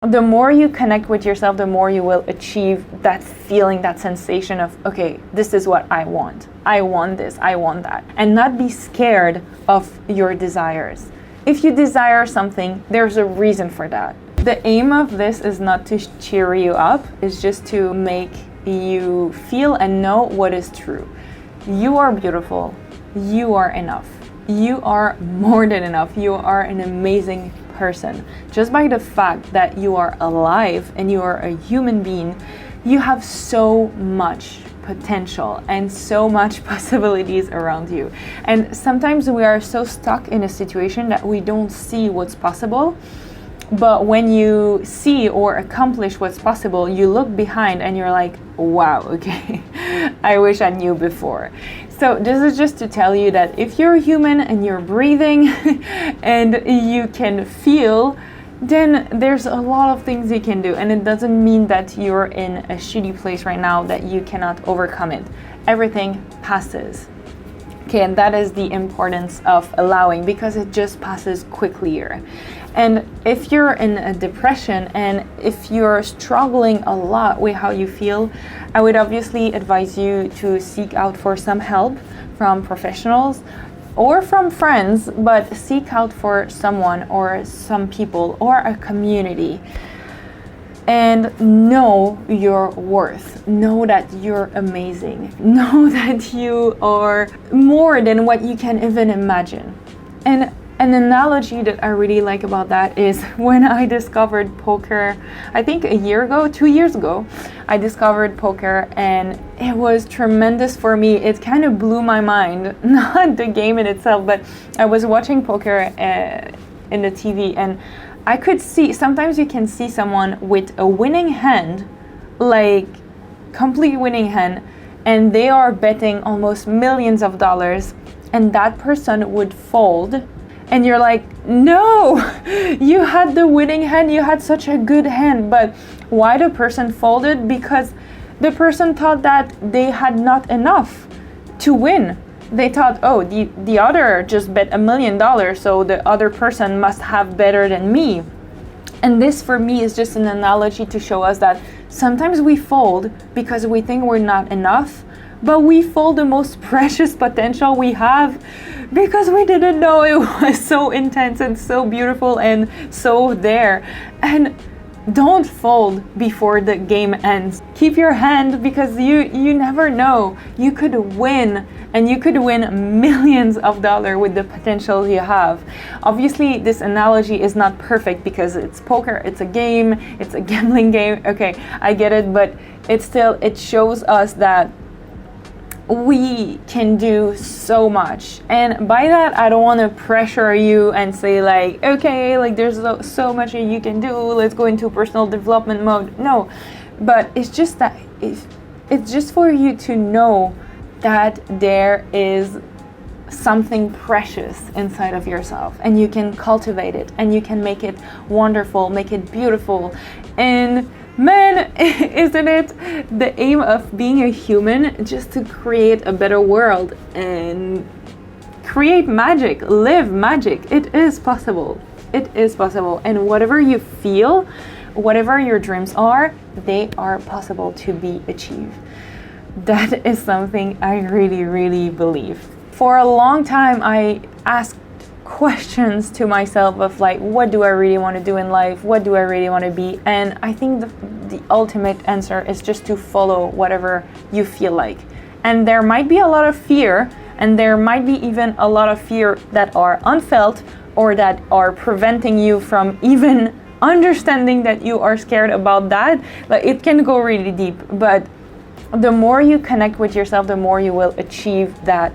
The more you connect with yourself, the more you will achieve that feeling, that sensation of, okay, this is what I want. I want this, I want that. And not be scared of your desires. If you desire something, there's a reason for that. The aim of this is not to cheer you up, it's just to make you feel and know what is true. You are beautiful. You are enough. You are more than enough. You are an amazing person. Just by the fact that you are alive and you are a human being, you have so much potential and so much possibilities around you. And sometimes we are so stuck in a situation that we don't see what's possible. But when you see or accomplish what's possible, you look behind and you're like, wow, okay, I wish I knew before. So this is just to tell you that if you're human and you're breathing and you can feel, then there's a lot of things you can do. And it doesn't mean that you're in a shitty place right now that you cannot overcome it. Everything passes. Okay, and that is the importance of allowing, because it just passes quickly. And if you're in a depression and if you're struggling a lot with how you feel, I would obviously advise you to seek out for some help from professionals or from friends, but seek out for someone or some people or a community. And know your worth. Know that you're amazing. Know that you are more than what you can even imagine. And an analogy that I really like about that is when I discovered poker, I think 2 years ago, I discovered poker and it was tremendous for me. It kind of blew my mind, not the game in itself, but I was watching poker in the TV and I could see, sometimes you can see someone with a winning hand, like complete winning hand, and they are betting almost millions of dollars, and that person would fold, and you're like, no, you had the winning hand, you had such a good hand, but why the person folded? Because the person thought that they had not enough to win. They thought, oh, the other just bet $1 million, so the other person must have better than me. And this for me is just an analogy to show us that sometimes we fold because we think we're not enough, but we fold the most precious potential we have because we didn't know it was so intense and so beautiful and so there. And don't fold before the game ends. Keep your hand, because you never know. You could win, and you could win millions of dollars with the potential you have. Obviously, this analogy is not perfect because it's poker, it's a game, it's a gambling game. Okay, I get it, but it shows us that we can do so much. And by that, I don't want to pressure you and say like, okay, like there's so much that you can do, let's go into personal development mode. No, but it's just that it's just for you to know that there is something precious inside of yourself, and you can cultivate it, and you can make it wonderful, make it beautiful. And man, isn't it the aim of being a human, just to create a better world and create magic, live magic? It is possible. It is possible. And whatever you feel, whatever your dreams are, they are possible to be achieved. That is something I really, really believe. For a long time, I asked questions to myself of like, what do I really want to do in life? What do I really want to be? And I think the ultimate answer is just to follow whatever you feel like. And there might be a lot of fear, and there might be even a lot of fear that are unfelt or that are preventing you from even understanding that you are scared about that. Like, it can go really deep, but the more you connect with yourself, the more you will achieve that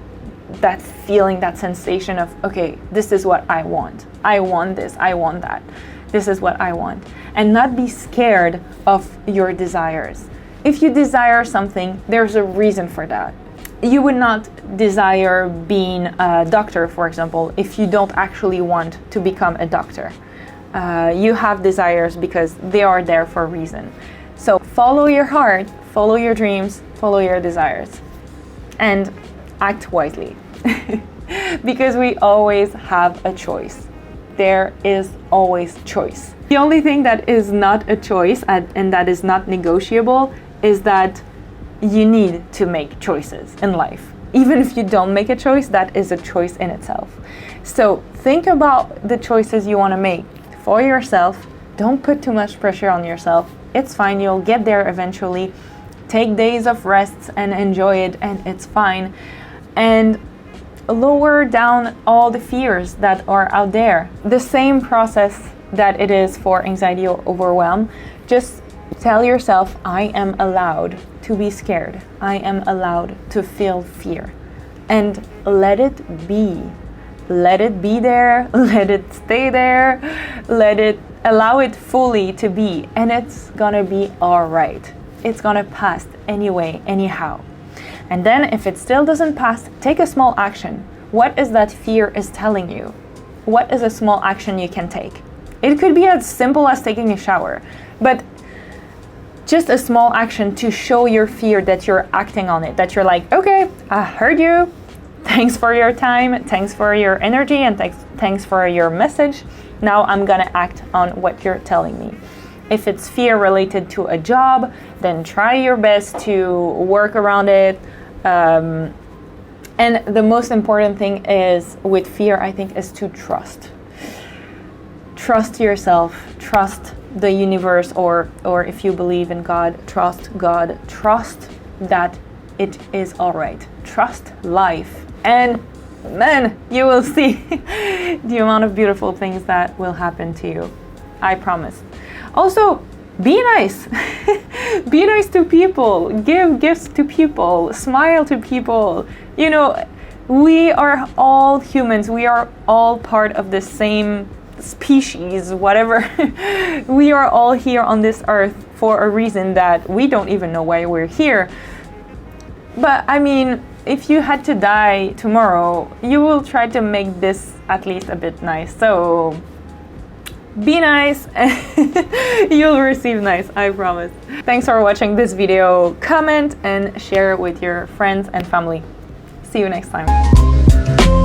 feeling, that sensation of, okay, this is what I want. I want this, I want that. This is what I want. And not be scared of your desires. If you desire something, there's a reason for that. You would not desire being a doctor, for example, if you don't actually want to become a doctor. You have desires because they are there for a reason. So follow your heart, follow your dreams, follow your desires, and act wisely. Because we always have a choice. there is always choice. The only thing that is not a choice and that is not negotiable is that you need to make choices in life. Even if you don't make a choice, that is a choice in itself. So think about the choices you want to make for yourself. Don't put too much pressure on yourself. It's fine, you'll get there eventually. Take days of rest and enjoy it, and it's fine. And lower down all the fears that are out there. The same process that it is for anxiety or overwhelm. Just tell yourself, I am allowed to be scared. I am allowed to feel fear. And let it be. Let it be there. Let it stay there. Allow it fully to be. And it's gonna be all right. It's gonna pass anyway, anyhow. And then if it still doesn't pass, take a small action. What is that fear is telling you? What is a small action you can take? It could be as simple as taking a shower, but just a small action to show your fear that you're acting on it, that you're like, okay, I heard you. Thanks for your time. Thanks for your energy, and thanks for your message. Now I'm gonna act on what you're telling me. If it's fear related to a job, then try your best to work around it. And the most important thing is with fear, I think, is to trust. Trust yourself, trust the universe, or if you believe in God, trust God, trust that it is all right. Trust life. And then you will see the amount of beautiful things that will happen to you. I promise. Also, be nice. Be nice to people. Give gifts to people. Smile to people. You know, we are all humans. We are all part of the same species, whatever. We are all here on this earth for a reason that we don't even know why we're here. But I mean, if you had to die tomorrow, you will try to make this at least a bit nice. So be nice. You'll receive nice, I promise. Thanks for watching this video. Comment and share with your friends and family. See you next time.